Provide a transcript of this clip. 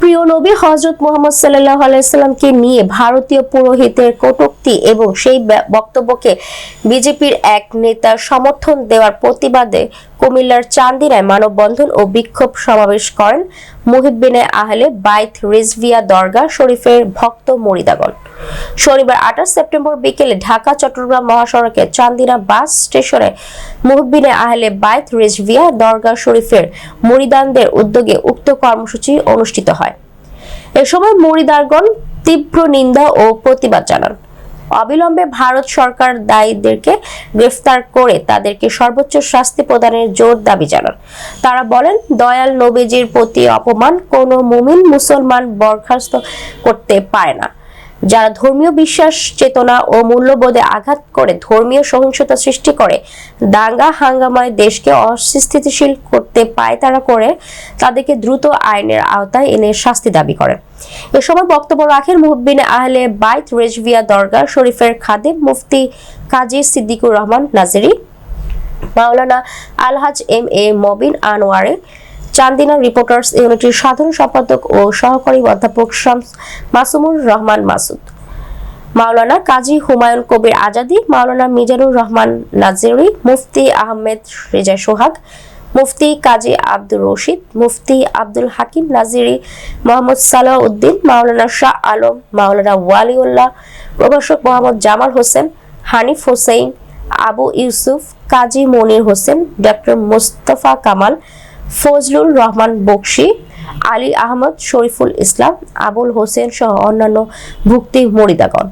প্রিয় নবী হযরত মুহাম্মদ সাল্লাল্লাহু আলাইহি সাল্লামকে নিয়ে ভারতীয় পুরোহিতের কটূক্তি এবং সেই বক্তব্যকে বিজেপির এক নেতার সমর্থন দেওয়ার প্রতিবাদে কুমিল্লার চান্দিনায় মানববন্ধন ও বিক্ষোভ সমাবেশ করেন মুহিব্বিনে আহলে বাইত রিজভিয়া দরগা শরীফের ভক্ত মুরিদাগণ। শনিবার 28 সেপ্টেম্বর বিকেলে ঢাকা চট্টগ্রাম মহাসড়কে চান্দিনা বাস স্টেশনে মুহিব্বিনে আহলে বাইত রিজভিয়া দরগা শরীফের মুরিদানদের উদ্যোগে উক্ত কর্মসূচি অনুষ্ঠিত হয়। এ সময় মুরিদারগণ তীব্র নিন্দা ও প্রতিবাদ জানান। অবিলম্বে ভারত সরকার দায়ীদেরকে গ্রেফতার করে তাদেরকে সর্বোচ্চ শাস্তি প্রদানের জোর দাবি জানান। তারা বলেন, দয়াল নবীজির প্রতি অপমান কোনো মুমিন মুসলমান বরখাস্ত করতে পারে না। যারা ধর্মীয় বিশ্বাস চেতনা ও মূল্যবোধে আঘাত করে ধর্মীয় সহিংসতা সৃষ্টি করে দাঙ্গা হাঙ্গামায় দেশকে অস্থিতিশীল করতে পায়তারা করে তাদেরকে দ্রুত আইনের আওতায় এনে শাস্তি দাবি করে। এ সময় বক্তব্য রাখেন মুহিব্বিনে আহলে বাইত রিজভিয়া দরগা শরীফের খাদেম মুফতি কাজী সিদ্দিকুর রহমান নাজিরি, মাওলানা আলহাজ এম.এ. মবিন আনোয়ারে, চান্দিনা রিপোর্টার্স ইউনিটির সাধারণ সম্পাদক ও সহকারী অধ্যাপক মাসুমুর রহমান মাসুদ, মাওলানা কাজী হুমায়ুন কবির আজাদি, মাওলানা মিজানুর রহমান নাজিরি, মুফতি আহমেদ রেজা সোহাগ, মুফতি কাজী আব্দুর রশিদ, মুফতি আব্দুল হাকিম নাজিরি, মোহাম্মদ সালাহ উদ্দিন, মাওলানা শাহ আলম, মাওলানা ওয়ালিউল্লাহ, প্রভাষক মোহাম্মদ জামাল হোসেন, হানিফ হোসেন, আবু ইউসুফ, কাজী মনির হোসেন, ডক্টর মোস্তফা কামাল, ফজলুর রহমান বকশী, আলী আহমদ, শরীফুল ইসলাম, আবুল হোসেন সহ অন্যান্য ভুক্তি মুরিদাগণ।